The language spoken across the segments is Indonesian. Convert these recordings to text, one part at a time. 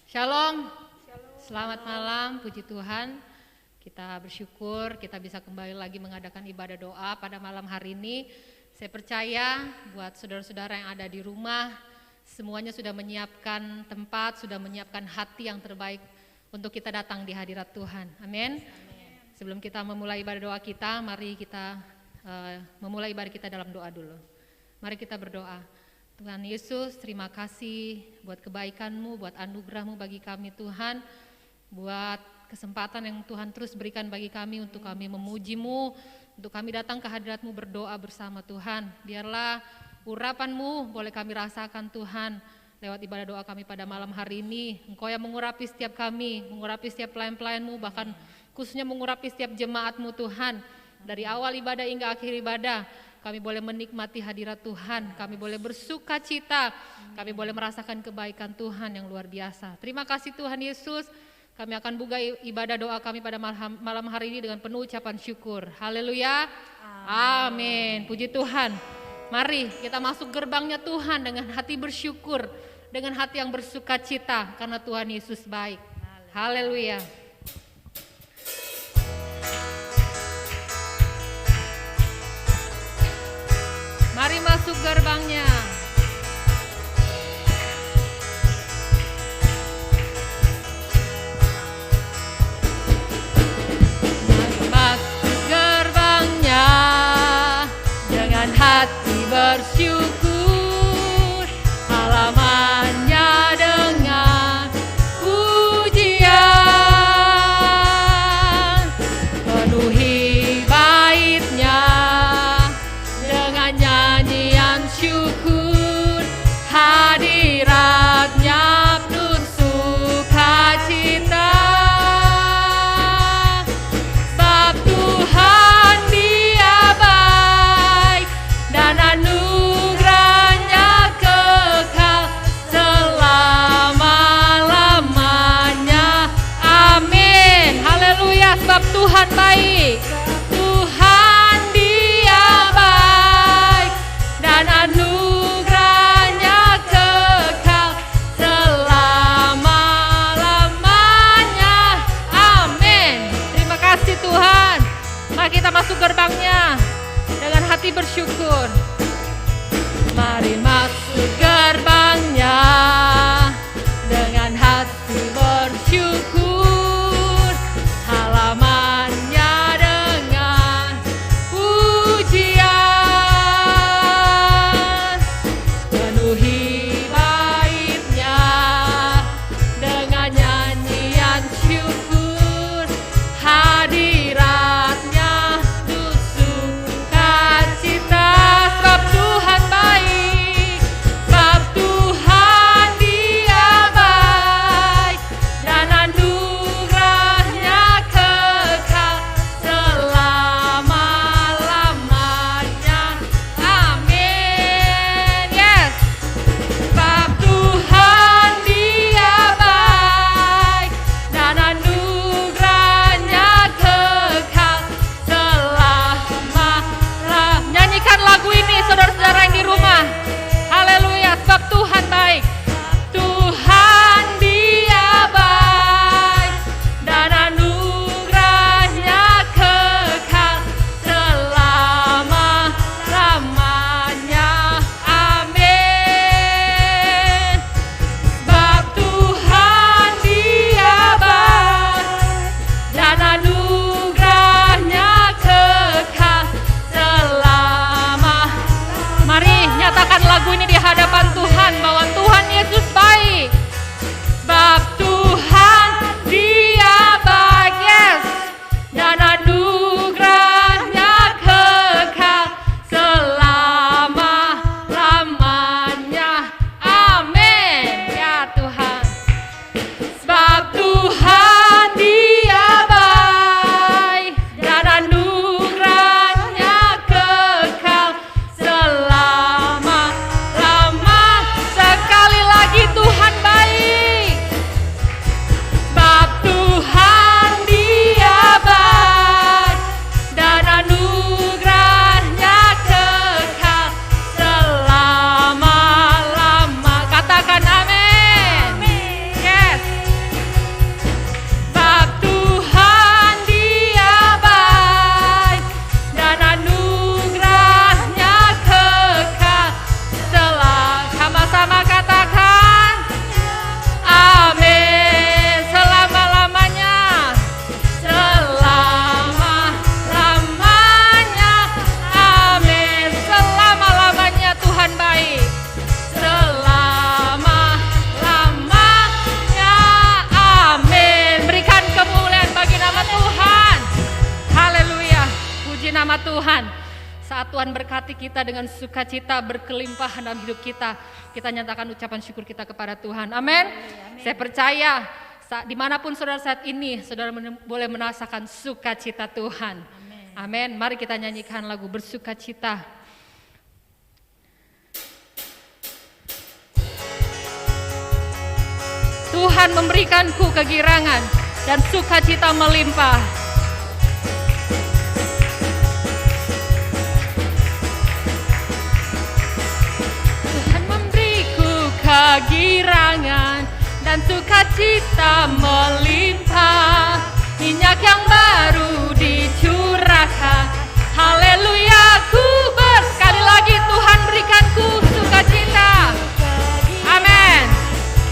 Shalom. Selamat malam, puji Tuhan. Kita bersyukur kita bisa kembali lagi mengadakan ibadah doa pada malam hari ini. Saya percaya buat saudara-saudara yang ada di rumah, semuanya sudah menyiapkan tempat, sudah menyiapkan hati yang terbaik untuk kita datang di hadirat Tuhan. Amin. Sebelum kita memulai ibadah doa kita, mari kita memulai ibadah kita dalam doa dulu. Mari kita berdoa. Tuhan Yesus, terima kasih buat kebaikan-Mu, buat anugerah-Mu bagi kami Tuhan, buat kesempatan yang Tuhan terus berikan bagi kami untuk kami memuji-Mu, untuk kami datang ke hadirat-Mu berdoa bersama Tuhan. Biarlah urapan-Mu boleh kami rasakan Tuhan, lewat ibadah doa kami pada malam hari ini. Engkau yang mengurapi setiap kami, mengurapi setiap pelayan-pelayan-Mu, bahkan khususnya mengurapi setiap jemaat-Mu Tuhan. Dari awal ibadah hingga akhir ibadah, kami boleh menikmati hadirat Tuhan, kami boleh bersuka cita, kami boleh merasakan kebaikan Tuhan yang luar biasa. Terima kasih Tuhan Yesus, kami akan buka ibadah doa kami pada malam hari ini dengan penuh ucapan syukur. Haleluya, amin. Puji Tuhan. Mari kita masuk gerbangnya Tuhan dengan hati bersyukur, dengan hati yang bersuka cita, karena Tuhan Yesus baik. Haleluya. Mari masuk gerbangnya. Mari masuk gerbangnya dengan hati bersyukur, halamannya dengan pujian, penuhi baitnya dengan nyanyian syukur, hadiratnya penuh sukacita. Sebab Tuhan Dia baik dan anugerahnya kekal selama-lamanya. Amin. Haleluya. Sebab Tuhan baik. Tuhan Dia baik dan anugerahnya kekal selama-lamanya. Amin. Terima kasih Tuhan. Mari kita masuk gerbangnya dengan hati bersyukur. Mari masuk gerbangnya dengan hati bersyukur, halamannya dengan pujian, penuhi baitnya dengan nyanyian syukur, hadiratnya penuh sukacita. Sebab Tuhan baik, nama Tuhan. Saat Tuhan berkati kita dengan sukacita berkelimpahan dalam hidup kita, kita nyatakan ucapan syukur kita kepada Tuhan. Amin. Saya percaya dimanapun saudara saat ini, saudara boleh merasakan sukacita Tuhan. Amin. Mari kita nyanyikan lagu bersukacita. Tuhan memberikanku kegirangan dan sukacita melimpah. Tuhan memberiku kegirangan dan sukacita melimpah. Minyak yang baru dicurahkan. Haleluya, sekali lagi Tuhan berikanku sukacita. Amin.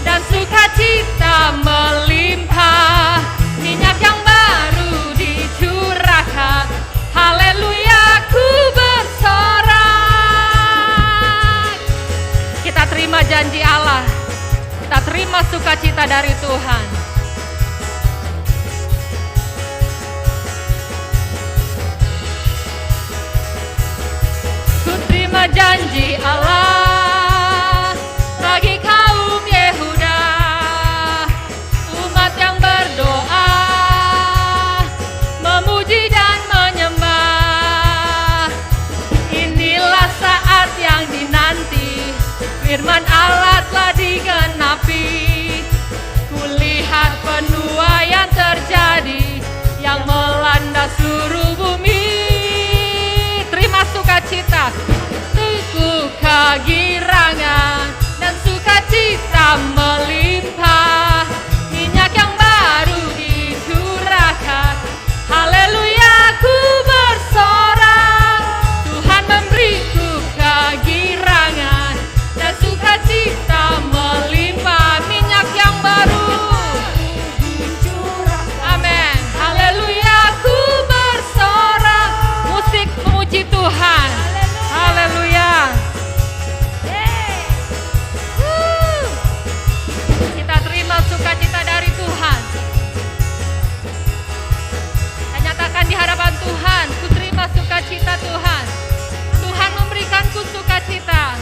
Dan sukacita melimpah. Minyak yang baru dicurahkan. Haleluya, ku bersorak. Kita terima janji Allah. Kita terima sukacita dari Tuhan. Ku terima janji Allah bagi kaum Yehuda, umat yang berdoa, memuji dan menyembah. Inilah saat yang dinanti, firman Allah telah digenapi. Kulihat penuaian terjadi yang melanda seluruh bumi. Terima sukacita, tuku kegirangan dan sukacita melimpah. Minyak yang baru dicurahkan. Haleluya, ku bersorak. Tuhan memberiku kegirangan dan sukacita melimpah. Minyak yang baru. Amin. Haleluya, ku bersorak. Musik memuji Tuhan. Haleluya. Kita terima sukacita dari Tuhan. Saya nyatakan di hadapan Tuhan, ku terima sukacita Tuhan. Tuhan memberikanku sukacita.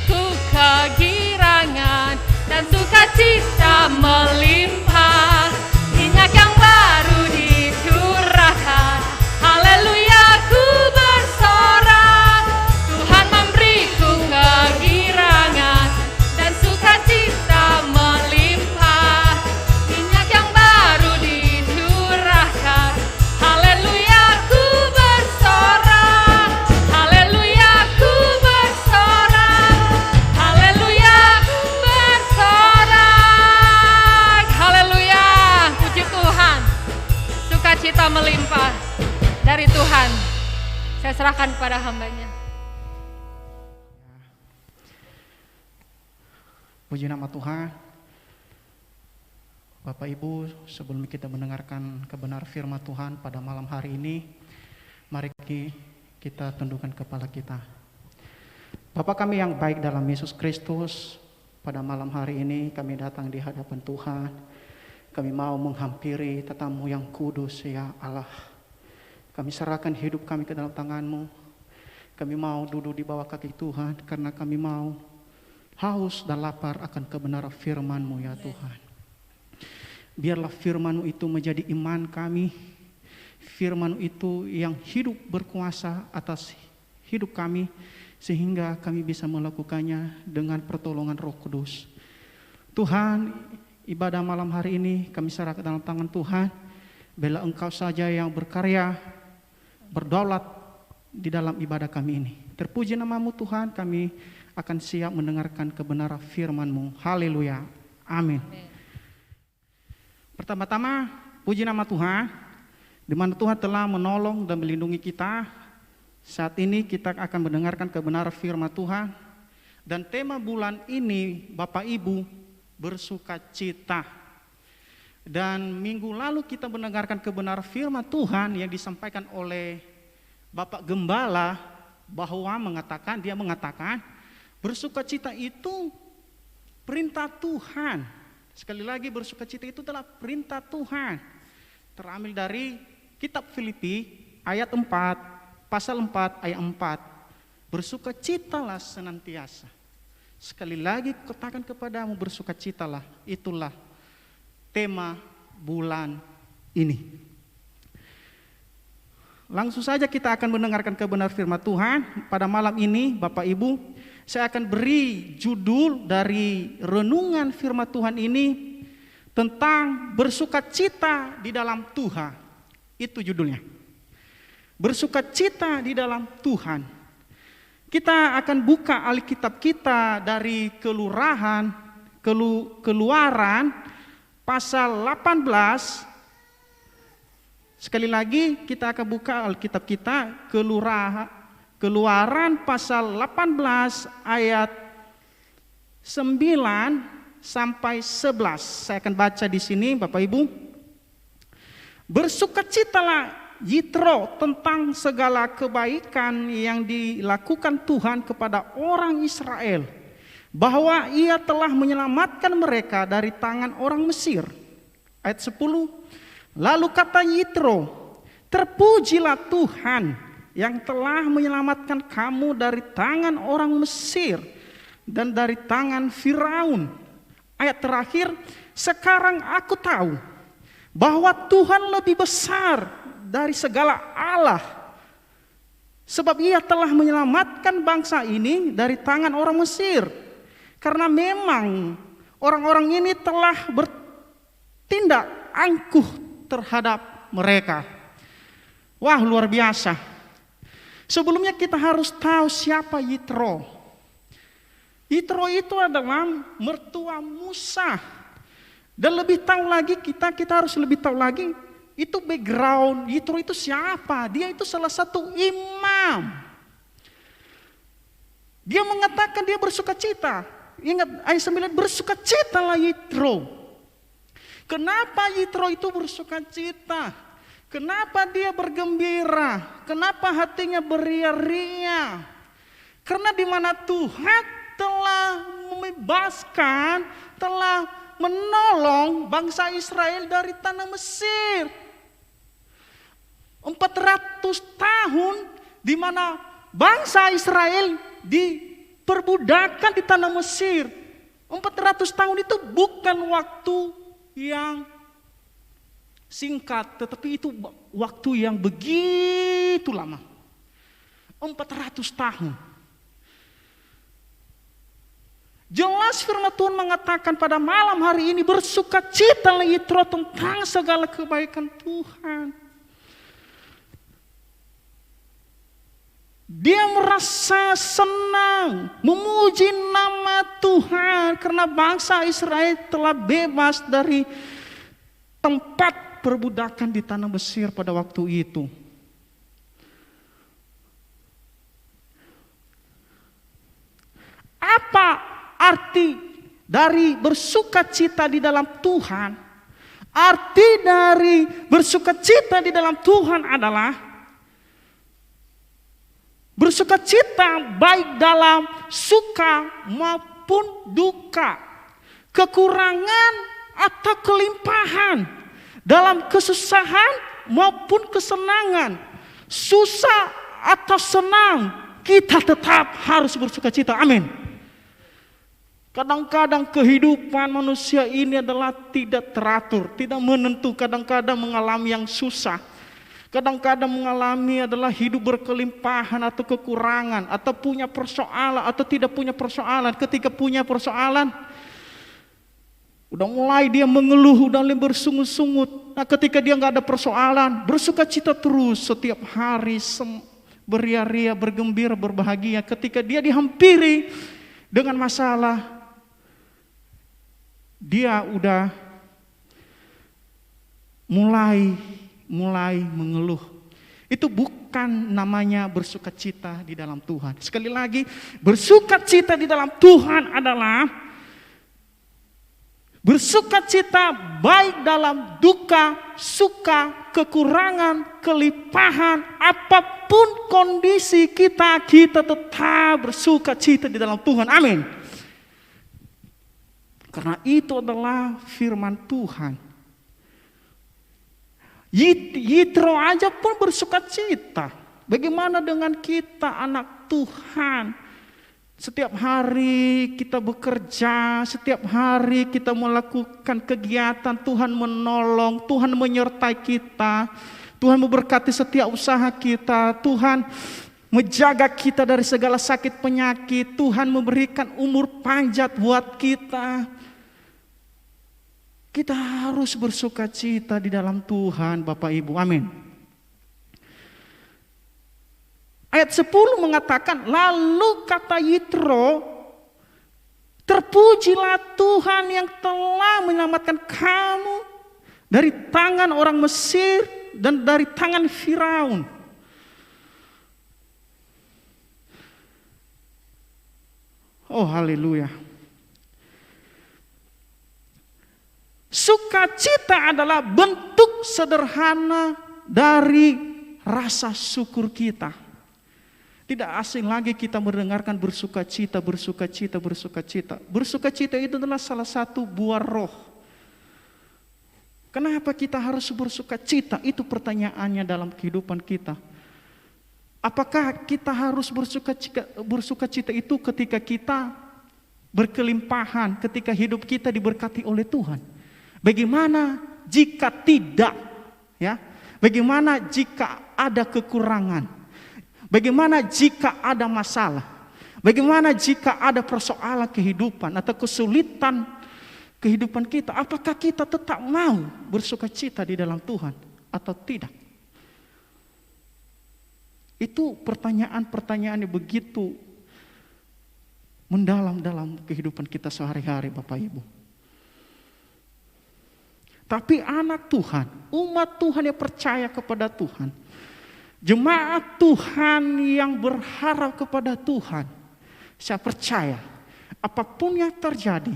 Ku kegirangan dan sukacita melimpah. Minyak yang baru dicurahkan. Haleluya, ku bersorak. Tuhan memberiku kegirangan dan sukacita melimpah. Minyak yang baru dicurahkan. Haleluya, ku bersorak. Haleluya, ku bersorak. Haleluya, ku bersorak. Haleluya, puji Tuhan. Sukacita melimpah dari Tuhan. Saya serahkan kepada hambanya. Puji nama Tuhan. Bapak Ibu, sebelum kita mendengarkan kebenaran firman Tuhan pada malam hari ini, mari kita tundukkan kepala kita. Bapa kami yang baik dalam Yesus Kristus, pada malam hari ini kami datang di hadapan Tuhan. Kami mau menghampiri tatamu yang kudus, ya Allah. Kami serahkan hidup kami ke dalam tangan-Mu. Kami mau duduk di bawah kaki Tuhan, karena kami mau haus dan lapar akan kebenaran firman-Mu, ya Tuhan. Biarlah firman-Mu itu menjadi iman kami. Firman itu yang hidup berkuasa atas hidup kami, sehingga kami bisa melakukannya dengan pertolongan Roh Kudus. Tuhan, ibadah malam hari ini kami serahkan dalam tangan Tuhan. Bila Engkau saja yang berkarya, berdaulat di dalam ibadah kami ini. Terpuji nama-Mu Tuhan, kami akan siap mendengarkan kebenaran firman-Mu. Haleluya. Amin. Pertama-tama, puji nama Tuhan, di mana Tuhan telah menolong dan melindungi kita. Saat ini kita akan mendengarkan kebenaran firman Tuhan. Dan tema bulan ini, Bapak Ibu, bersukacita. Dan minggu lalu kita mendengarkan kebenaran firman Tuhan yang disampaikan oleh Bapak Gembala, bahwa dia mengatakan bersukacita itu perintah Tuhan. Sekali lagi, bersukacita itu adalah perintah Tuhan. terambil dari kitab Filipi ayat 4, pasal 4 ayat 4. Bersukacitalah senantiasa. Sekali lagi katakan kepadamu, bersukacitalah. Itulah tema bulan ini. Langsung saja kita akan mendengarkan kebenaran firman Tuhan. Pada malam ini Bapak Ibu, saya akan beri judul dari renungan firman Tuhan ini tentang bersukacita di dalam Tuhan. Itu judulnya. Bersukacita di dalam Tuhan. Kita akan buka Alkitab kita dari Keluaran pasal 18. Sekali lagi kita akan buka Alkitab kita, Keluaran pasal 18 ayat 9 sampai 11. Saya akan baca di sini Bapak Ibu. Bersukacitalah Yitro tentang segala kebaikan yang dilakukan Tuhan kepada orang Israel, bahwa ia telah menyelamatkan mereka dari tangan orang Mesir. Ayat 10. Lalu kata Yitro, terpujilah Tuhan yang telah menyelamatkan kamu dari tangan orang Mesir dan dari tangan Firaun. Ayat terakhir, sekarang aku tahu bahwa Tuhan lebih besar dari segala Allah, sebab ia telah menyelamatkan bangsa ini dari tangan orang Mesir. Karena memang orang-orang ini telah bertindak angkuh terhadap mereka. Wah, luar biasa. Sebelumnya kita harus tahu siapa Yitro. Yitro itu adalah mertua Musa. Dan lebih tahu lagi, kita harus lebih tahu lagi, itu background Yitro itu siapa. Dia itu salah satu imam. Dia mengatakan dia bersukacita. Ingat ayat 9, bersukacitalah Yitro. Kenapa Yitro itu bersukacita? Kenapa dia bergembira? Kenapa hatinya beria-ria? Karena di mana Tuhan telah membebaskan, telah menolong bangsa Israel dari tanah Mesir. 400 tahun di mana bangsa Israel diperbudakan di tanah Mesir. 400 tahun itu bukan waktu yang singkat, tetapi itu waktu yang begitu lama. 400 tahun. Jelas firman Tuhan mengatakan pada malam hari ini, bersukacitalah Yitro tentang segala kebaikan Tuhan. Dia merasa senang, memuji nama Tuhan karena bangsa Israel telah bebas dari tempat perbudakan di tanah Mesir pada waktu itu. Apa arti dari bersukacita di dalam Tuhan? Arti dari bersukacita di dalam Tuhan adalah bersukacita baik dalam suka maupun duka, kekurangan atau kelimpahan, dalam kesusahan maupun kesenangan, susah atau senang, kita tetap harus bersukacita. Amin. Kadang-kadang kehidupan manusia ini adalah tidak teratur, tidak menentu. Kadang-kadang mengalami yang susah, kadang-kadang mengalami adalah hidup berkelimpahan atau kekurangan, atau punya persoalan atau tidak punya persoalan. Ketika punya persoalan, udah mulai dia mengeluh, udah mulai bersungut-sungut. Nah, ketika dia nggak ada persoalan, bersukacita terus setiap hari, beria-ria, bergembira, berbahagia. Ketika dia dihampiri dengan masalah, dia udah mulai mengeluh. Itu bukan namanya bersukacita di dalam Tuhan. Sekali lagi, bersukacita di dalam Tuhan adalah bersukacita baik dalam duka, suka, kekurangan, kelimpahan, apapun kondisi kita tetap bersukacita di dalam Tuhan. Amin. Karena itu adalah firman Tuhan. Yitro aja pun bersuka cita. Bagaimana dengan kita anak Tuhan? Setiap hari kita bekerja, setiap hari kita melakukan kegiatan, Tuhan menolong, Tuhan menyertai kita, Tuhan memberkati setiap usaha kita, Tuhan menjaga kita dari segala sakit penyakit, Tuhan memberikan umur panjang buat kita. Kita harus bersuka cita di dalam Tuhan, Bapak Ibu. Amin. Ayat 10 mengatakan, lalu kata Yitro, terpujilah Tuhan yang telah menyelamatkan kamu dari tangan orang Mesir dan dari tangan Firaun. Oh haleluya. Sukacita adalah bentuk sederhana dari rasa syukur kita. Tidak asing lagi kita mendengarkan bersukacita, bersukacita, bersukacita. Bersukacita itu adalah salah satu buah roh. Kenapa kita harus bersukacita? Itu pertanyaannya dalam kehidupan kita. Apakah kita harus bersukacita itu ketika kita berkelimpahan, ketika hidup kita diberkati oleh Tuhan? Bagaimana jika tidak? Ya, bagaimana jika ada kekurangan? Bagaimana jika ada masalah? Bagaimana jika ada persoalan kehidupan atau kesulitan kehidupan kita? Apakah kita tetap mau bersukacita di dalam Tuhan atau tidak? Itu pertanyaan-pertanyaan yang begitu mendalam dalam kehidupan kita sehari-hari, Bapak Ibu. Tapi anak Tuhan, umat Tuhan yang percaya kepada Tuhan, jemaat Tuhan yang berharap kepada Tuhan, saya percaya apapun yang terjadi,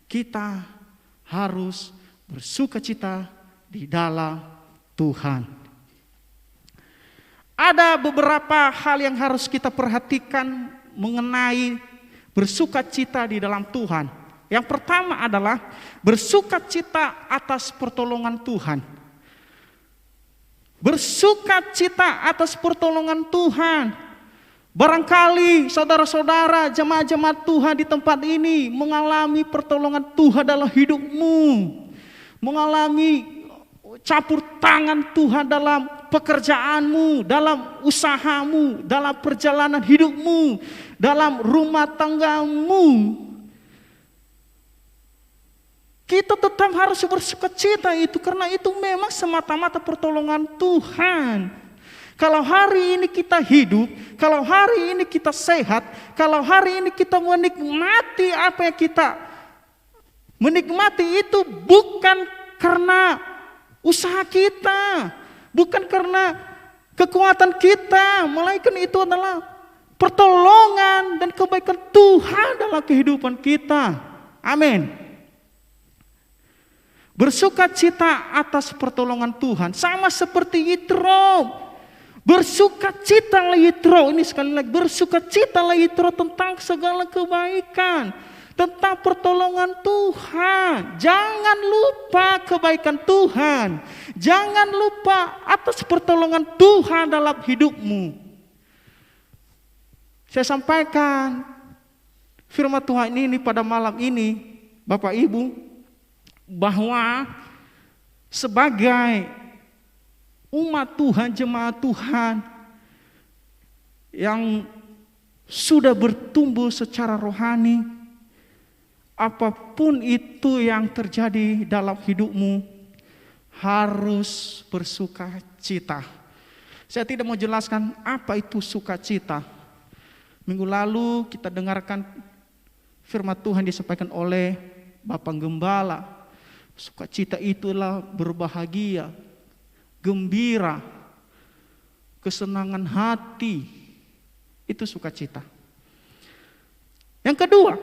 kita harus bersukacita di dalam Tuhan. Ada beberapa hal yang harus kita perhatikan mengenai bersukacita di dalam Tuhan. Yang pertama adalah bersukacita atas pertolongan Tuhan. Bersukacita atas pertolongan Tuhan. Barangkali saudara-saudara jemaat-jemaat Tuhan di tempat ini mengalami pertolongan Tuhan dalam hidupmu. Mengalami campur tangan Tuhan dalam pekerjaanmu, dalam usahamu, dalam perjalanan hidupmu, dalam rumah tanggamu. Kita tetap harus bersukacita itu karena itu memang semata-mata pertolongan Tuhan. Kalau hari ini kita hidup, kalau hari ini kita sehat, kalau hari ini kita menikmati apa yang kita menikmati itu bukan karena usaha kita, bukan karena kekuatan kita, melainkan itu adalah pertolongan dan kebaikan Tuhan dalam kehidupan kita. Amin. Bersukacita atas pertolongan Tuhan, sama seperti Yitro. Bersukacitalah Yitro, ini sekali lagi, bersukacitalah Yitro tentang segala kebaikan, tentang pertolongan Tuhan. Jangan lupa kebaikan Tuhan. Jangan lupa atas pertolongan Tuhan dalam hidupmu. Saya sampaikan firman Tuhan ini pada malam ini, Bapak Ibu, bahwa sebagai umat Tuhan, jemaat Tuhan yang sudah bertumbuh secara rohani, apapun itu yang terjadi dalam hidupmu harus bersukacita. Saya tidak mau jelaskan apa itu sukacita. Minggu lalu kita dengarkan firman Tuhan disampaikan oleh Bapak Gembala. Sukacita itulah berbahagia, gembira, kesenangan hati. Itu sukacita. Yang kedua,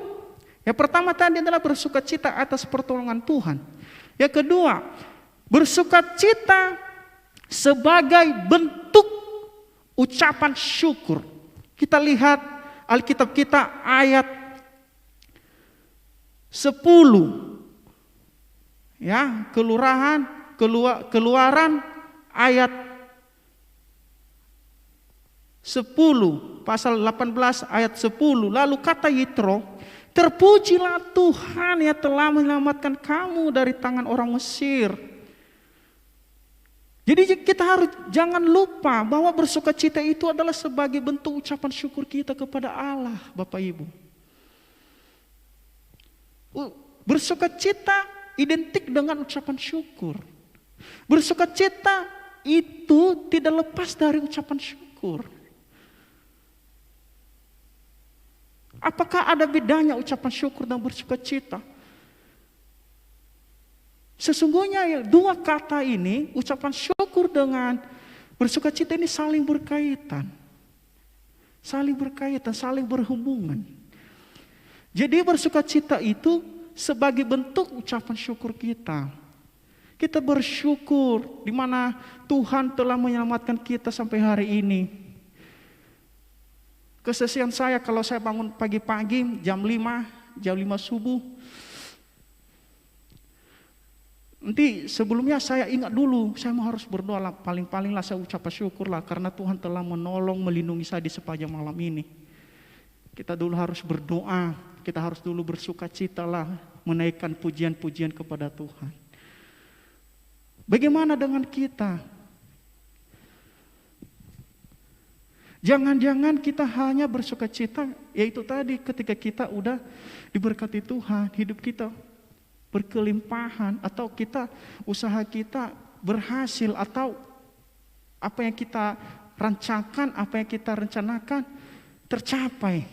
yang pertama tadi adalah bersukacita atas pertolongan Tuhan. Yang kedua, bersukacita sebagai bentuk ucapan syukur. Kita lihat Alkitab kita ayat 10. Ya, Keluaran ayat 10, pasal 18 ayat 10. Lalu kata Yitro, terpujilah Tuhan yang telah menyelamatkan kamu dari tangan orang Mesir. Jadi kita harus jangan lupa bahwa bersukacita itu adalah sebagai bentuk ucapan syukur kita kepada Allah, Bapak Ibu. Bersukacita identik dengan ucapan syukur. Bersukacita itu tidak lepas dari ucapan syukur. Apakah ada bedanya ucapan syukur dan bersukacita? Sesungguhnya dua kata ini, ucapan syukur dengan bersukacita ini saling berkaitan. Saling berkaitan, saling berhubungan. Jadi bersukacita itu sebagai bentuk ucapan syukur kita. Kita bersyukur di mana Tuhan telah menyelamatkan kita sampai hari ini. Kesaksian saya kalau saya bangun pagi-pagi jam 5 subuh. Nanti sebelumnya saya ingat dulu, saya harus berdoa lah, paling-paling lah saya ucap syukur lah karena Tuhan telah menolong, melindungi saya di sepanjang malam ini. Kita dulu harus berdoa, kita harus dulu bersukacita lah, menaikkan pujian-pujian kepada Tuhan. Bagaimana dengan kita? Jangan-jangan kita hanya bersukacita, yaitu tadi ketika kita udah diberkati Tuhan, hidup kita berkelimpahan, atau usaha kita berhasil, atau apa yang kita rancangkan, apa yang kita rencanakan tercapai.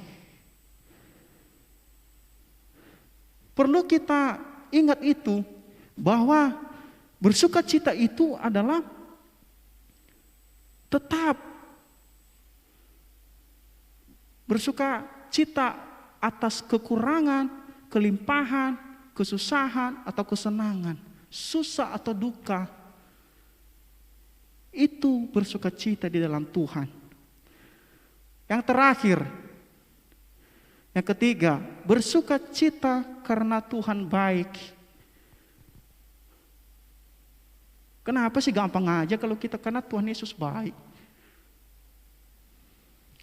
Perlu kita ingat itu, bahwa bersukacita itu adalah tetap bersukacita atas kekurangan, kelimpahan, kesusahan atau kesenangan, susah atau duka, itu bersukacita di dalam Tuhan. Yang terakhir, yang ketiga, bersukacita karena Tuhan baik. Kenapa sih gampang aja kalau kita, karena Tuhan Yesus baik.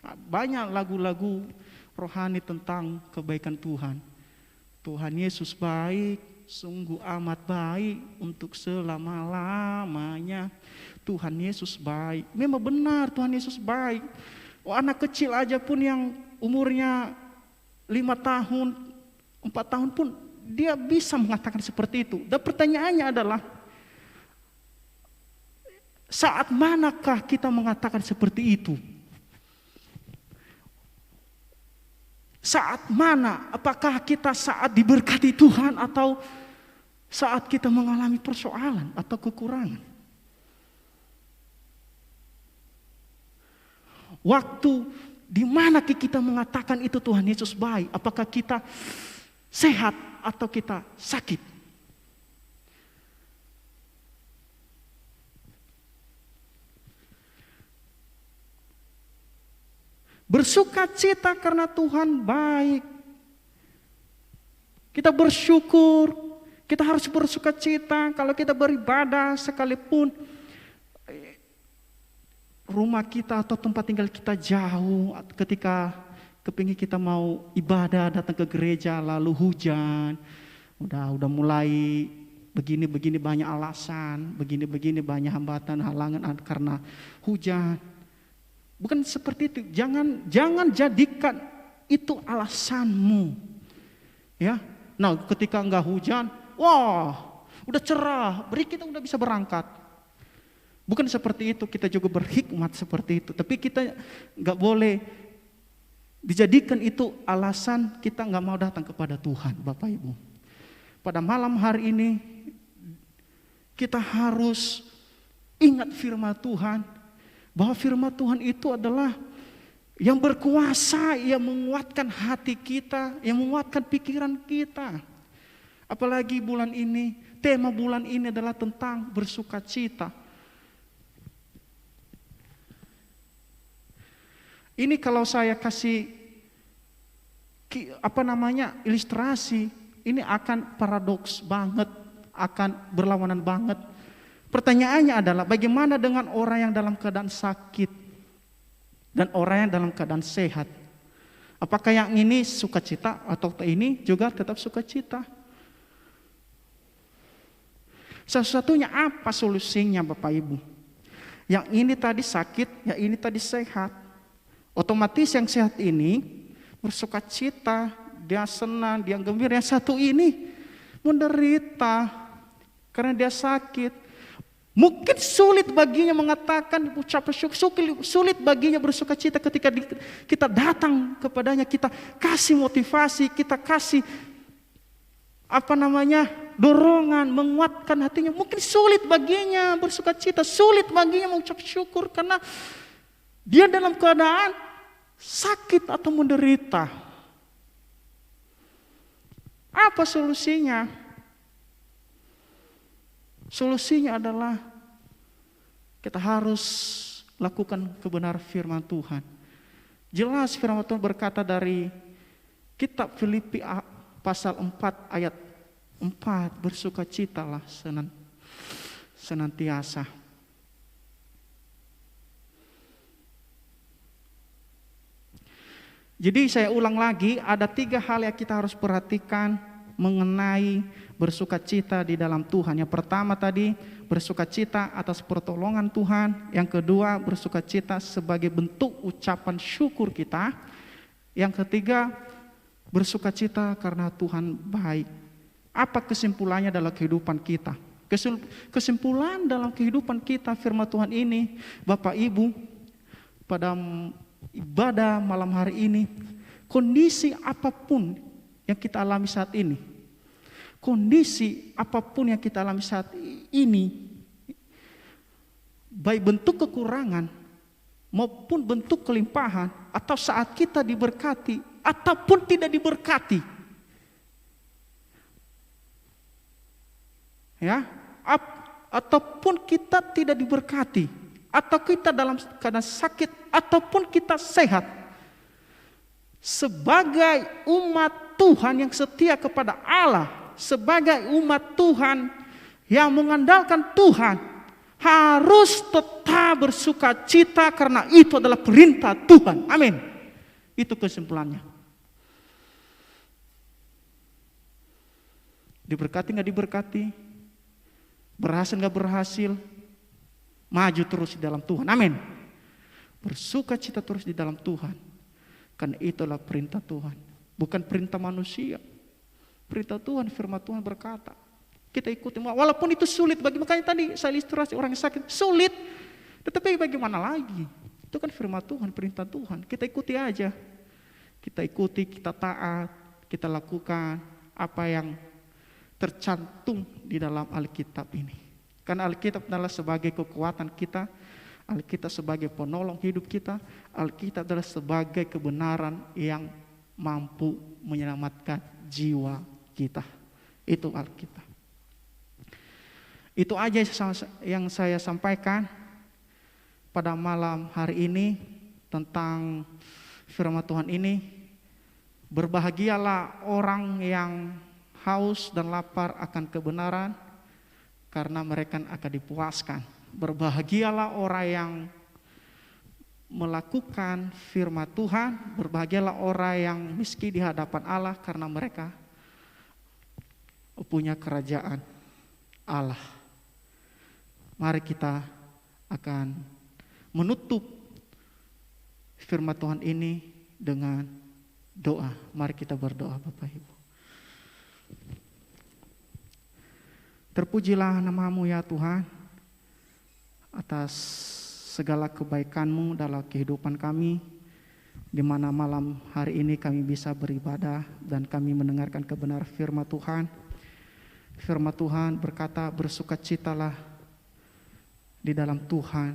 Banyak lagu-lagu rohani tentang kebaikan Tuhan. Tuhan Yesus baik, sungguh amat baik untuk selama-lamanya. Tuhan Yesus baik. Memang benar Tuhan Yesus baik. Anak kecil aja pun yang umurnya 5 tahun, 4 tahun pun dia bisa mengatakan seperti itu. Dan pertanyaannya adalah, saat manakah kita mengatakan seperti itu? Saat mana? Apakah kita saat diberkati Tuhan atau saat kita mengalami persoalan atau kekurangan? Waktu di mana kita mengatakan itu Tuhan Yesus baik? Apakah kita sehat atau kita sakit? Bersukacita karena Tuhan baik. Kita bersyukur, kita harus bersukacita kalau kita beribadah, sekalipun rumah kita atau tempat tinggal kita jauh, ketika kepingin kita mau ibadah, datang ke gereja lalu hujan, udah mulai begini banyak alasan, begini banyak hambatan, halangan karena hujan. Bukan seperti itu. Jangan jadikan itu alasanmu. Ya. Nah, ketika enggak hujan, wah, udah cerah, kita udah bisa berangkat. Bukan seperti itu, kita juga berhikmat seperti itu. Tapi kita enggak boleh dijadikan itu alasan kita enggak mau datang kepada Tuhan, Bapak Ibu. Pada malam hari ini kita harus ingat firman Tuhan, bahwa firman Tuhan itu adalah yang berkuasa, yang menguatkan hati kita, yang menguatkan pikiran kita. Apalagi bulan ini, tema bulan ini adalah tentang bersukacita. Ini kalau saya kasih ilustrasi, ini akan paradoks banget akan berlawanan banget. Pertanyaannya adalah bagaimana dengan orang yang dalam keadaan sakit dan orang yang dalam keadaan sehat? Apakah yang ini sukacita atau ini juga tetap sukacita? Satu-satunya apa solusinya Bapak Ibu? Yang ini tadi sakit, yang ini tadi sehat. Otomatis yang sehat ini bersukacita, dia senang, dia gembira. Yang satu ini menderita karena dia sakit. Mungkin sulit baginya mengatakan ucapan syukur, sulit baginya bersukacita ketika kita datang kepadanya, kita kasih motivasi, kita kasih dorongan, menguatkan hatinya. Mungkin sulit baginya bersukacita, sulit baginya mengucap syukur karena dia dalam keadaan sakit atau menderita. Apa solusinya? Solusinya adalah kita harus lakukan kebenaran firman Tuhan. Jelas firman Tuhan berkata dari kitab Filipi pasal 4 ayat 4, bersukacitalah senantiasa. Jadi saya ulang lagi, ada 3 hal yang kita harus perhatikan mengenai bersukacita di dalam Tuhan. Yang pertama tadi, bersukacita atas pertolongan Tuhan. Yang kedua, bersukacita sebagai bentuk ucapan syukur kita. Yang ketiga, bersukacita karena Tuhan baik. Apa kesimpulannya dalam kehidupan kita? Kesimpulan dalam kehidupan kita firman Tuhan ini, Bapak Ibu, pada ibadah malam hari ini, kondisi apapun yang kita alami saat ini, kondisi apapun yang kita alami saat ini, baik bentuk kekurangan maupun bentuk kelimpahan, atau saat kita diberkati ataupun tidak diberkati, ya, ataupun kita tidak diberkati, atau kita dalam keadaan sakit ataupun kita sehat, sebagai umat Tuhan yang setia kepada Allah, sebagai umat Tuhan yang mengandalkan Tuhan, harus tetap bersukacita karena itu adalah perintah Tuhan. Amin. Itu kesimpulannya. Diberkati nggak diberkati, berhasil nggak berhasil, maju terus di dalam Tuhan. Amin. Bersukacita terus di dalam Tuhan, karena itulah perintah Tuhan. Bukan perintah manusia. Perintah Tuhan, firman Tuhan berkata, kita ikuti. Walaupun itu sulit makanya tadi saya ilustrasi orang yang sakit, sulit. Tetapi bagaimana lagi? Itu kan firman Tuhan, perintah Tuhan. Kita ikuti aja. Kita ikuti, kita taat, kita lakukan apa yang tercantum di dalam Alkitab ini. Karena Alkitab adalah sebagai kekuatan kita, Alkitab sebagai penolong hidup kita, Alkitab adalah sebagai kebenaran yang mampu menyelamatkan jiwa kita. Itu Alkitab. Itu aja yang saya sampaikan pada malam hari ini tentang firman Tuhan ini. Berbahagialah orang yang haus dan lapar akan kebenaran, karena mereka akan dipuaskan. Berbahagialah orang yang melakukan firman Tuhan, berbahagialah orang yang miskin di hadapan Allah, karena mereka punya kerajaan Allah. Mari kita akan menutup firman Tuhan ini dengan doa. Mari kita berdoa, Bapak Ibu. Terpujilah nama-Mu ya Tuhan, atas segala kebaikan-Mu dalam kehidupan kami, di mana malam hari ini kami bisa beribadah dan kami mendengarkan kebenaran firman Tuhan. Firman Tuhan berkata, bersukacitalah di dalam Tuhan.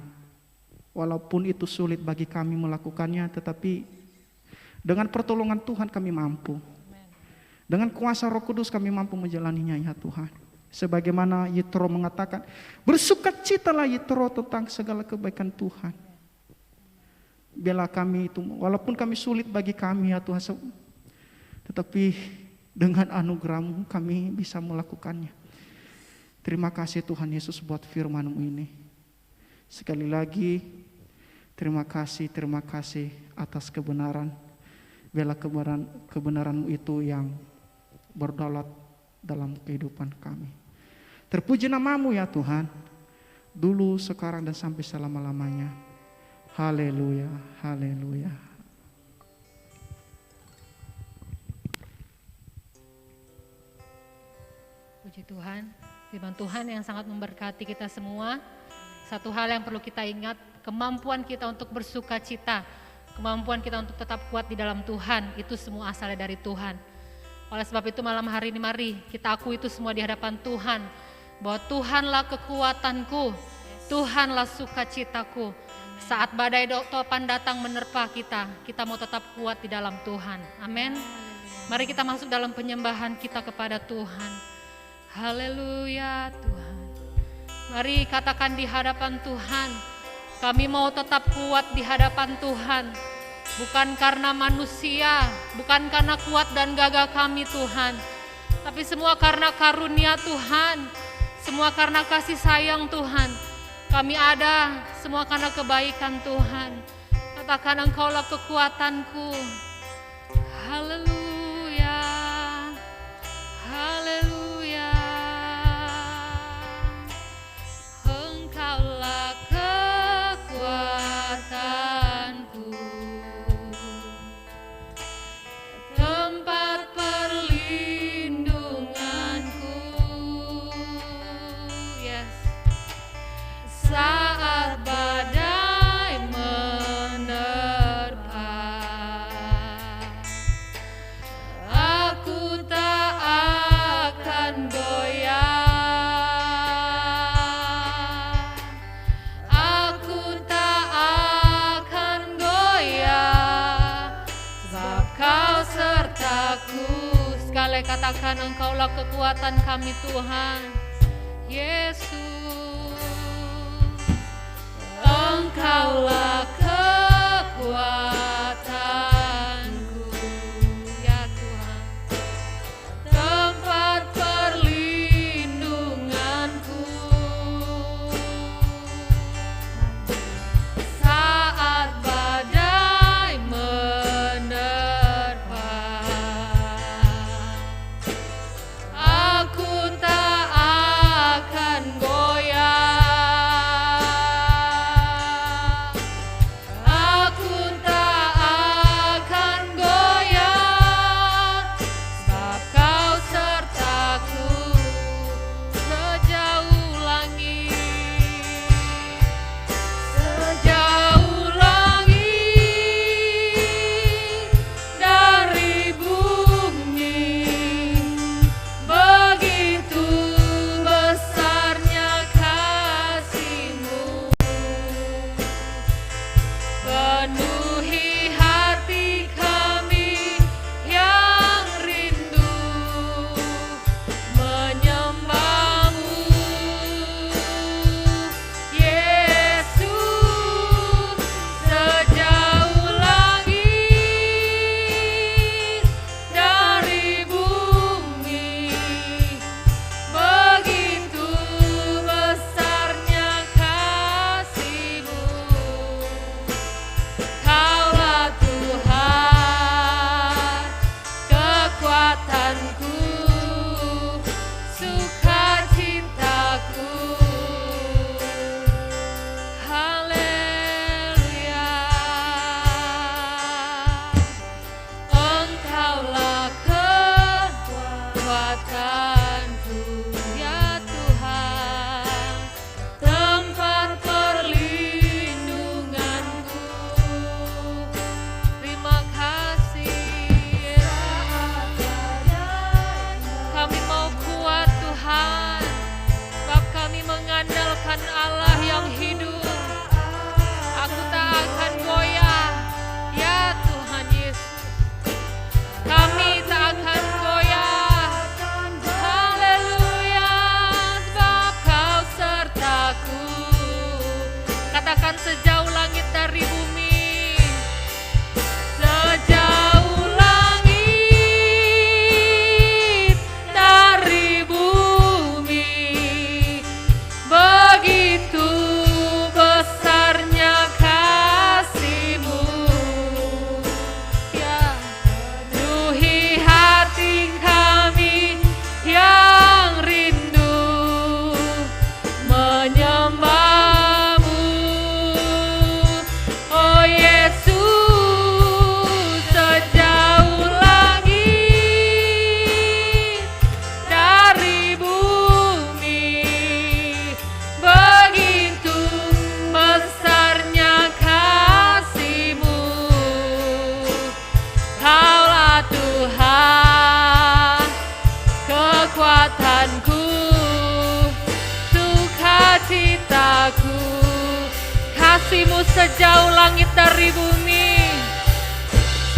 Walaupun itu sulit bagi kami melakukannya, tetapi dengan pertolongan Tuhan kami mampu. Dengan kuasa Roh Kudus kami mampu menjalaninya ya Tuhan. Sebagaimana Yitro mengatakan, bersukacitalah Yitro tentang segala kebaikan Tuhan. Biarlah kami itu, walaupun kami sulit bagi kami ya Tuhan, tetapi dengan anugerah-Mu kami bisa melakukannya. Terima kasih Tuhan Yesus buat firman-Mu ini. Sekali lagi, terima kasih atas kebenaran. Biarlah kebenaran-Mu itu yang berdaulat dalam kehidupan kami. Terpuji nama-Mu ya Tuhan, dulu, sekarang, dan sampai selama-lamanya. Haleluya, haleluya. Puji Tuhan, firman Tuhan yang sangat memberkati kita semua. Satu hal yang perlu kita ingat, kemampuan kita untuk bersuka cita, kemampuan kita untuk tetap kuat di dalam Tuhan, itu semua asalnya dari Tuhan. Oleh sebab itu malam hari ini mari kita akui itu semua di hadapan Tuhan, bahwa Tuhanlah kekuatanku, Tuhanlah sukacitaku. Saat badai topan datang menerpa kita mau tetap kuat di dalam Tuhan. Amin. Mari kita masuk dalam penyembahan kita kepada Tuhan. Haleluya Tuhan. Mari katakan di hadapan Tuhan, kami mau tetap kuat di hadapan Tuhan. Bukan karena manusia, bukan karena kuat dan gagah kami Tuhan, tapi semua karena karunia Tuhan, semua karena kasih sayang Tuhan. Kami ada semua karena kebaikan Tuhan. Katakan, Engkaulah kekuatanku. Haleluya, haleluya. Engkaulah kekuatanku, tempat perlindunganku. Yes. Saat badai menerpa, aku tak akan goyah. Aku tak akan goyah, sebab Kau sertaku. Sekali katakan, Engkaulah kekuatan kami Tuhan. Yesus, Engkaulah kekuatanku, ya Tuhan, tempat perlindunganku. Saat badai menerpa, aku tak akan goyah. Aku tak kekuatanku, sukacitaku. Kasih-Mu sejauh langit dari bumi,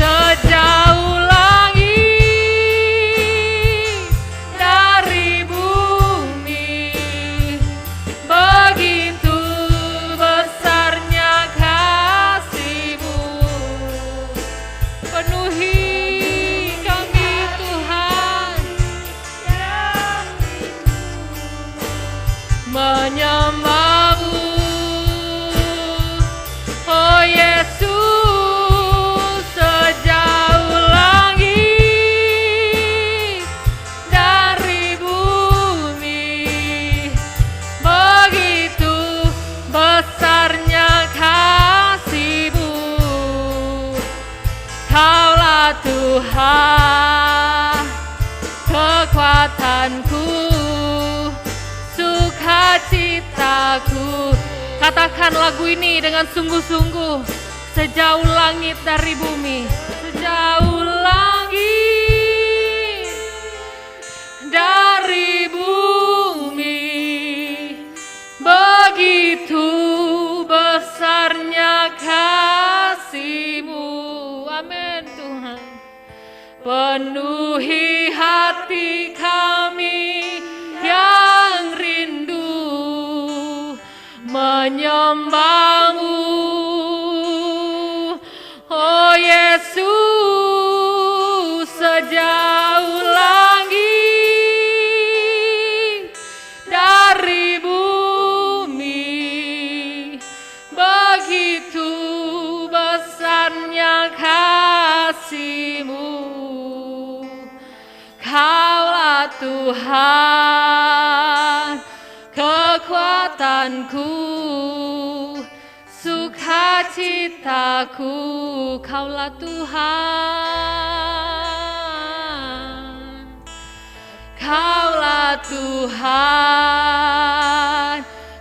sejauh langit dari bumi. Begitu besarnya kasih-Mu, penuhi kami Tuhan, menyembah-Mu. Oh Yesus, sejauh langit dari bumi, begitu besarnya kasih-Mu. Kaulah Tuhan, kekuatanku, sukacitaku. Katakan lagu ini dengan sungguh-sungguh. Sejauh langit dari bumi, sejauh langit dari bumi, begitu besarnya kasih-Mu. Amin Tuhan. Penuhi hati kami yang rindu menyembah-Mu. Oh Yesus, sejauh langit dari bumi, begitu besarnya kasih-Mu. Kaulah Tuhan, kekuatanku, sukacitaku. Kaulah Tuhan, Kaulah Tuhan,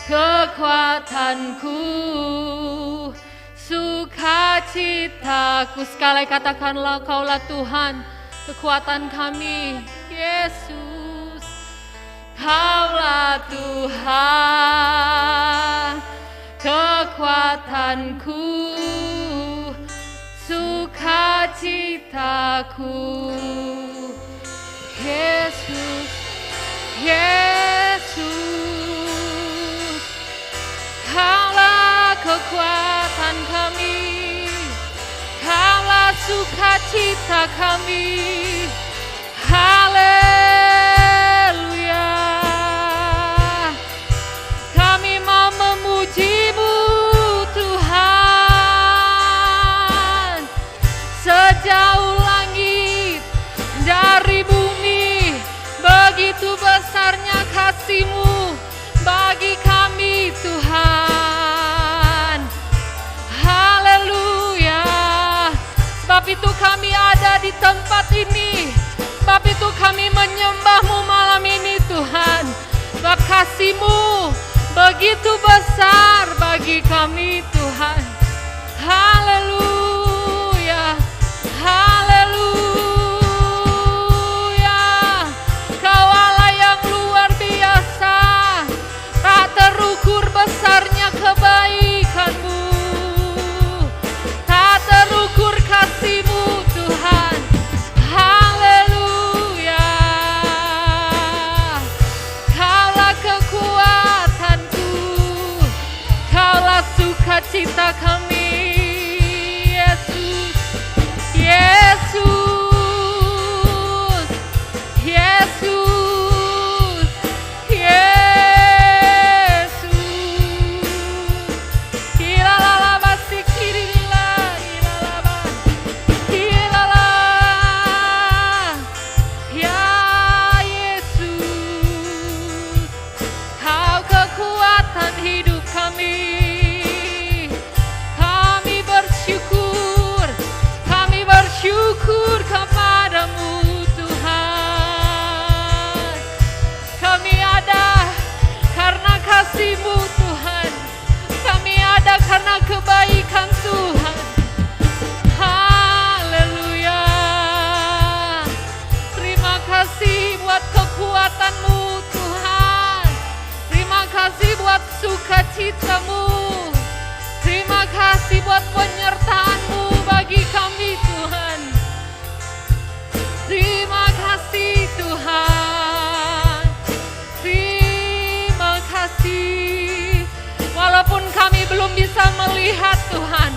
kekuatanku, sukacitaku. Sekali katakanlah, Kaulah Tuhan, kekuatan kami, Yesus. Kaulah Tuhan, kekuatanku, sukacitaku. Yesus, Yesus, Kaulah kekuatan kami, Kaulah sukacita kami. Haleluya. Kami mau memuji-Mu Tuhan. Sejauh langit dari bumi, begitu besarnya kasih-Mu bagi kami Tuhan. Haleluya. Sebab itu kami ada di tempat ini, sebab itu kami menyembah-Mu malam ini Tuhan. Sebab kasih-Mu begitu besar bagi kami Tuhan. Haleluya, haleluya. Kau Allah yang luar biasa, tak terukur besarnya kebaikan-Mu, tak terukur kasih-Mu Tuhan. Haleluya. Kaulah kekuatanku, Kaulah sukacita kami, buat penyertaan-Mu bagi kami Tuhan. Terima kasih Tuhan. Terima kasih. Walaupun kami belum bisa melihat Tuhan,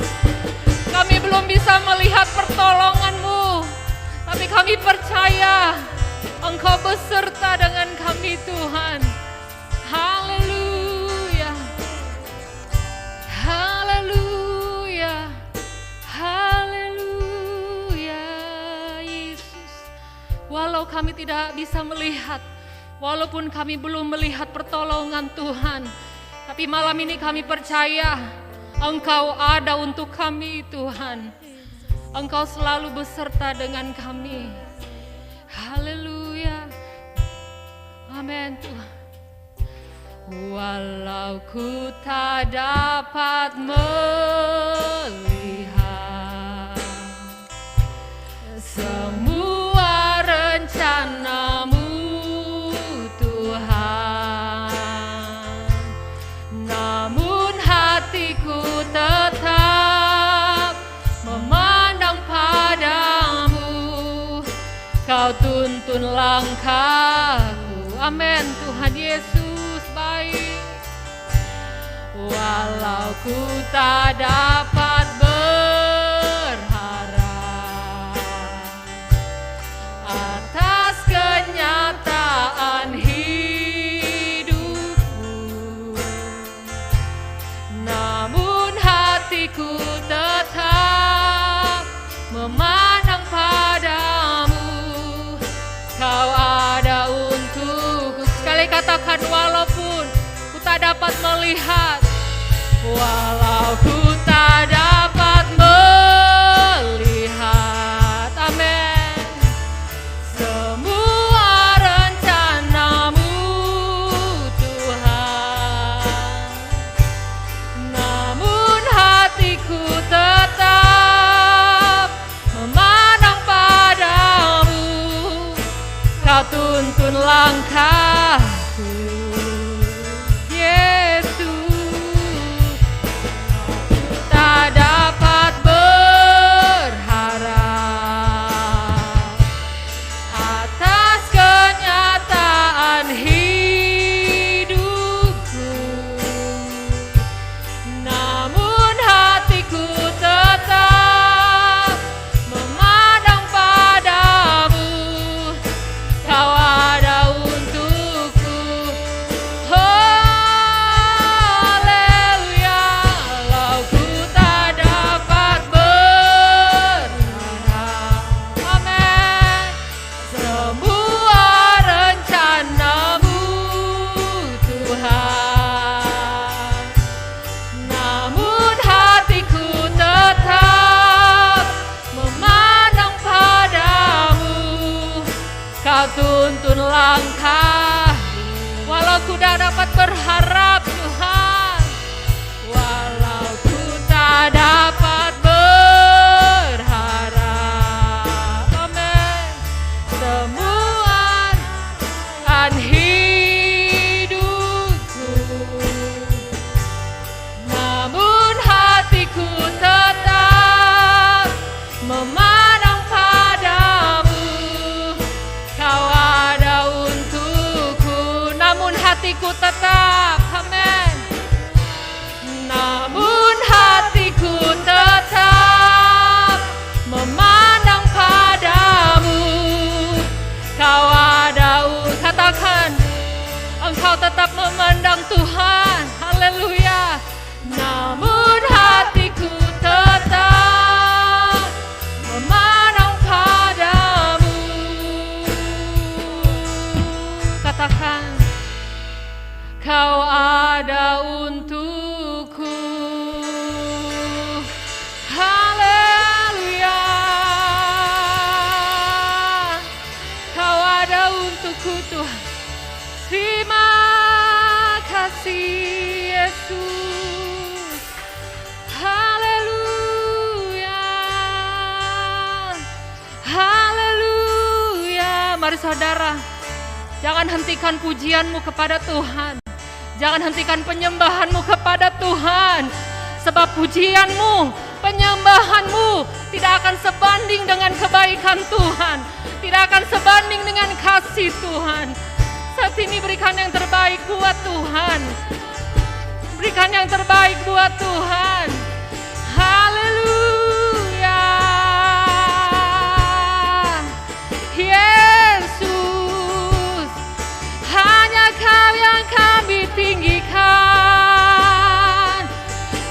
kami belum bisa melihat pertolongan-Mu, tapi kami percaya Engkau beserta dengan kami Tuhan. Haleluya. Haleluya. Haleluya. Yesus. Walau kami tidak bisa melihat, walaupun kami belum melihat pertolongan Tuhan, tapi malam ini kami percaya Engkau ada untuk kami Tuhan. Engkau selalu beserta dengan kami. Haleluya. Amin Tuhan. Walau ku tak dapat melihat semua rencana-Mu Tuhan, namun hatiku tetap memandang padamu. Kau tuntun langkahku. Amin Tuhan Yesus baik. Walau ku tak dapat berharap atas kenyataan hidupku, namun hatiku tetap memandang padamu. Kau ada untukku. Sekali katakan, walaupun ku tak dapat melihat, walau ku tak dapat melihat, amin, semua rencana-Mu Tuhan, namun hatiku tetap memandang padamu. Kau tuntun langkahku Yesus. Tak dapat berharap atas kenyataan hidupku, namun hatiku tetap memandang padamu. Kau ada untukku. Haleluya. Walau ku tak dapat berharap, amin, semua rencana-Mu Tuhan, namun hatiku tetap memandang padamu. Kau tuntun langkah. Walau ku tak dapat berharap Tuhan, walau ku tak dapat berharap, amin, semua kan hidupku, namun hatiku tetap memandang padamu. Kau ada untukku, namun hatiku tetap, amin, namun hatiku tetap memandang padamu. Kau ada katakan, Engkau tetap memandang Tuhan. Haleluya. Namun hatiku tetap memandang padamu. Katakan, Kau ada untukku. Haleluya. Kau ada untukku Tuhan. Terima kasih Yesus. Haleluya. Haleluya. Mari saudara, jangan hentikan pujianmu kepada Tuhan. Jangan hentikan penyembahanmu kepada Tuhan. Sebab pujian-Mu, penyembahan-Mu tidak akan sebanding dengan kebaikan Tuhan, tidak akan sebanding dengan kasih Tuhan. Saat ini berikan yang terbaik buat Tuhan. Berikan yang terbaik buat Tuhan. Haleluya. Yesus, hanya Kau yang kami tinggikan,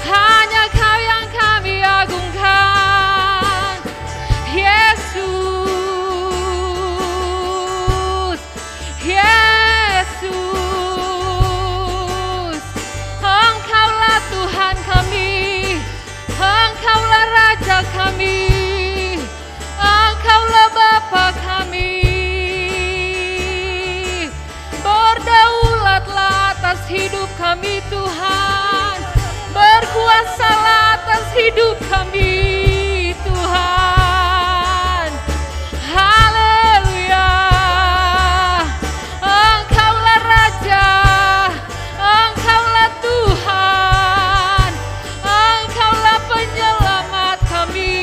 hanya Kau yang kami agungkan. Yesus, Yesus, Engkaulah Tuhan kami, Engkaulah Raja kami, Engkaulah Bapa kami. Berdaulatlah atas hidup kami Tuhan, berkuasalah atas hidup kami Tuhan. Haleluya. Engkaulah Raja, Engkaulah Tuhan, Engkaulah penyelamat kami.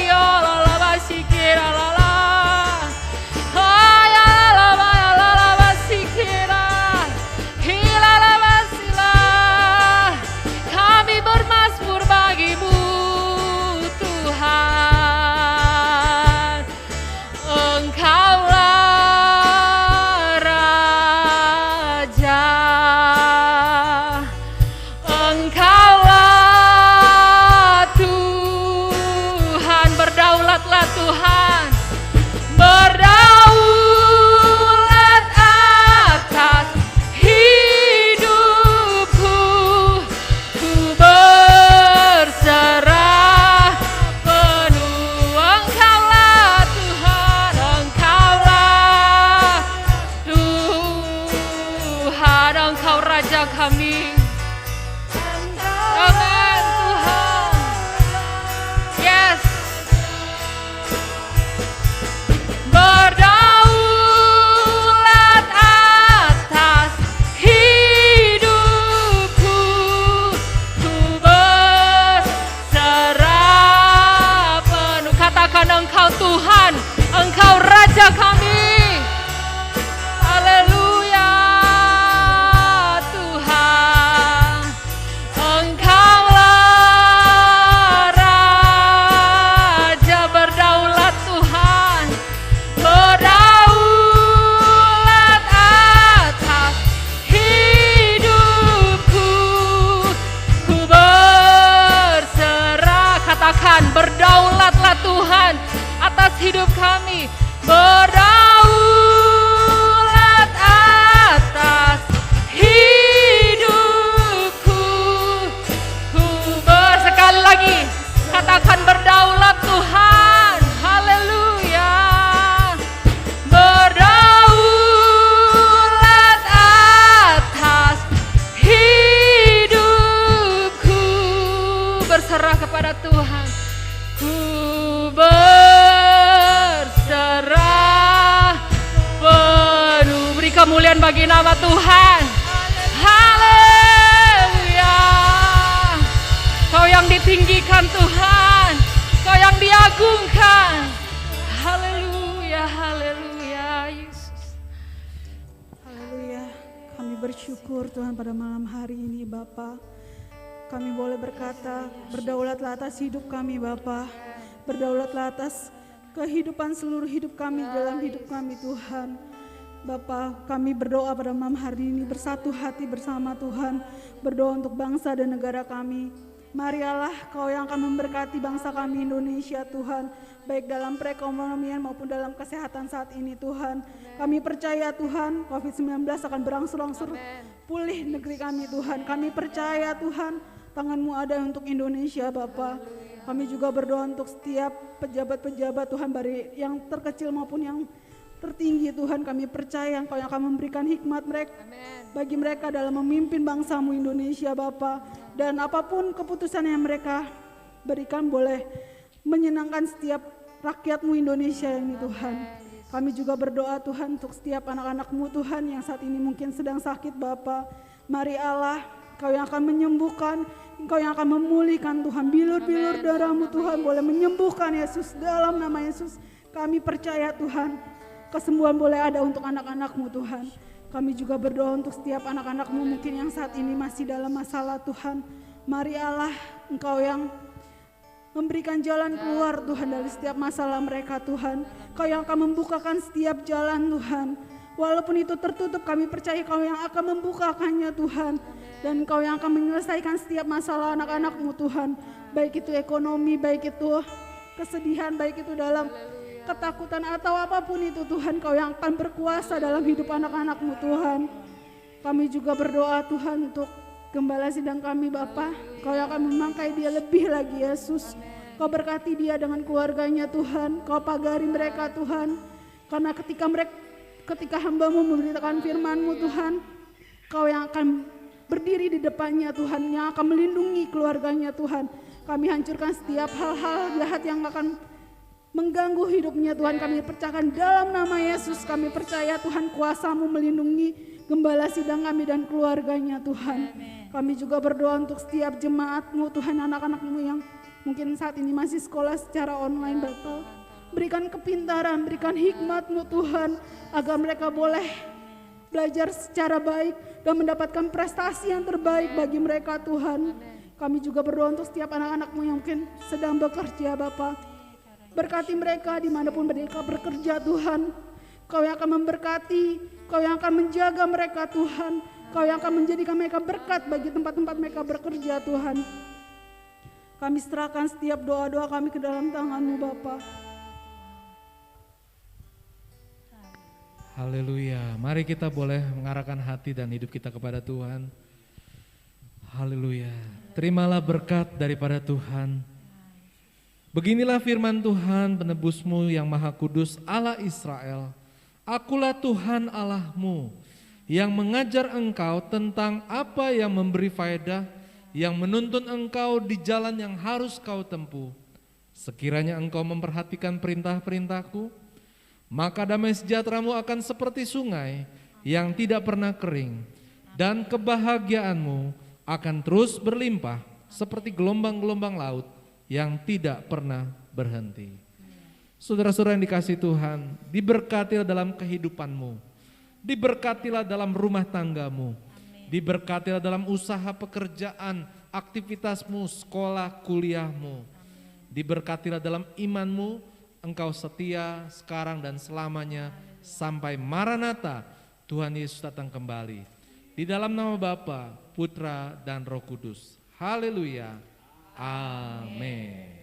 Ya la basikira la la, ya la basikira, hila la basila. Kami bermazmur bagi-Mu Tuhan. Engkaulah Raja, Engkaulah Tuhan. Berdaulatlah Tuhan, berdaulat atas hidupku. Ku berserah penuh. Engkaulah Tuhan, Engkaulah Tuhan, Engkau Raja kami. Amin Tuhan. Yes. Berdaulat atas hidupku. Ku berserah penuh. Katakan Engkau Tuhan, Engkau Raja kami. Haleluya Tuhan. Engkaulah Raja, berdaulat Tuhan, berdaulat atas hidupku. Ku berserah. Katakan, berdaulatlah Tuhan atas hidup kami. Berdaulat atas hidupku. Sekali lagi, katakan berdaulat Tuhan. Haleluya. Berdaulat atas hidupku. Berserah kepada Tuhan. Ku berserah penuh. Beri kemuliaan bagi nama Tuhan. Haleluya. Kau yang ditinggikan Tuhan, Kau yang diagungkan. Haleluya, haleluya Yesus. Haleluya. Kami bersyukur Tuhan pada malam hari ini Bapa. Kami boleh berkata, berdaulatlah atas hidup kami Bapa. Berdaulatlah atas kehidupan seluruh hidup kami, dalam hidup kami Tuhan. Bapa, kami berdoa pada malam hari ini bersatu hati bersama Tuhan. Berdoa untuk bangsa dan negara kami. Mari Allah, Kau yang akan memberkati bangsa kami Indonesia Tuhan, baik dalam perekonomian maupun dalam kesehatan saat ini Tuhan. Kami percaya Tuhan, COVID-19 akan berangsur-angsur pulih negeri kami Tuhan. Kami percaya Tuhan, tangan-Mu ada untuk Indonesia Bapa. Kami juga berdoa untuk setiap pejabat-pejabat Tuhan, dari yang terkecil maupun yang tertinggi Tuhan. Kami percaya Engkau yang akan memberikan hikmat mereka bagi mereka dalam memimpin bangsa-Mu Indonesia Bapa. Dan apapun keputusan yang mereka berikan boleh menyenangkan setiap rakyat-Mu Indonesia ini Tuhan. Kami juga berdoa Tuhan untuk setiap anak-anak-Mu Tuhan yang saat ini mungkin sedang sakit Bapa. Mari Allah, Engkau yang akan menyembuhkan, Engkau yang akan memulihkan Tuhan. Bilur-bilur darah-Mu Tuhan boleh menyembuhkan Yesus, dalam nama Yesus. Kami percaya Tuhan, kesembuhan boleh ada untuk anak-anak-Mu Tuhan. Kami juga berdoa untuk setiap anak-anak-Mu mungkin yang saat ini masih dalam masalah Tuhan. Mari Allah, Engkau yang memberikan jalan keluar Tuhan dari setiap masalah mereka Tuhan. Kau yang akan membukakan setiap jalan Tuhan. Walaupun itu tertutup, kami percaya Kau yang akan membukakannya Tuhan. Dan Kau yang akan menyelesaikan setiap masalah anak-anak-Mu Tuhan. Baik itu ekonomi, baik itu kesedihan, baik itu dalam ketakutan atau apapun itu Tuhan. Kau yang akan berkuasa dalam hidup anak-anak-Mu Tuhan. Kami juga berdoa Tuhan untuk gembala sidang kami Bapa. Kau yang akan memangkai dia lebih lagi Yesus. Kau berkati dia dengan keluarganya Tuhan. Kau pagari mereka Tuhan. Karena ketika hamba-Mu memberitakan firman-Mu Tuhan, Kau yang akan berdiri di depannya Tuhan, yang akan melindungi keluarganya Tuhan. Kami hancurkan setiap hal-hal jahat yang akan mengganggu hidupnya Tuhan. Kami percayakan dalam nama Yesus. Kami percaya Tuhan kuasa-Mu melindungi gembala sidang kami dan keluarganya Tuhan. Kami juga berdoa untuk setiap jemaat-Mu Tuhan, anak-anak-Mu yang mungkin saat ini masih sekolah secara online Bapa. Berikan kepintaran, berikan hikmat-Mu Tuhan, agar mereka boleh belajar secara baik dan mendapatkan prestasi yang terbaik bagi mereka Tuhan. Kami juga berdoa untuk setiap anak-anak-Mu yang mungkin sedang bekerja Bapa. Berkati mereka dimanapun mereka bekerja Tuhan. Kau yang akan memberkati, Kau yang akan menjaga mereka Tuhan. Kau yang akan menjadikan mereka berkat bagi tempat-tempat mereka bekerja Tuhan. Kami serahkan setiap doa-doa kami ke dalam tangan-Mu Bapa. Haleluya. Mari kita boleh mengarahkan hati dan hidup kita kepada Tuhan. Haleluya. Terimalah berkat daripada Tuhan. Beginilah firman Tuhan penebus-Mu yang maha kudus, Allah Israel. Akulah Tuhan Allahmu yang mengajar engkau tentang apa yang memberi faedah, yang menuntun engkau di jalan yang harus kau tempuh. Sekiranya engkau memperhatikan perintah-perintahku, maka damai sejahtera-Mu akan seperti sungai yang tidak pernah kering, dan kebahagiaan-Mu akan terus berlimpah seperti gelombang-gelombang laut yang tidak pernah berhenti. Saudara-saudara yang dikasihi Tuhan, diberkatilah dalam kehidupan-Mu, diberkatilah dalam rumah tangga-Mu, diberkatilah dalam usaha pekerjaan, aktivitas-Mu, sekolah, kuliah-Mu, diberkatilah dalam iman-Mu. Engkau setia sekarang dan selamanya sampai Maranatha, Tuhan Yesus datang kembali. Di dalam nama Bapa, Putra dan Roh Kudus. Haleluya. Amin.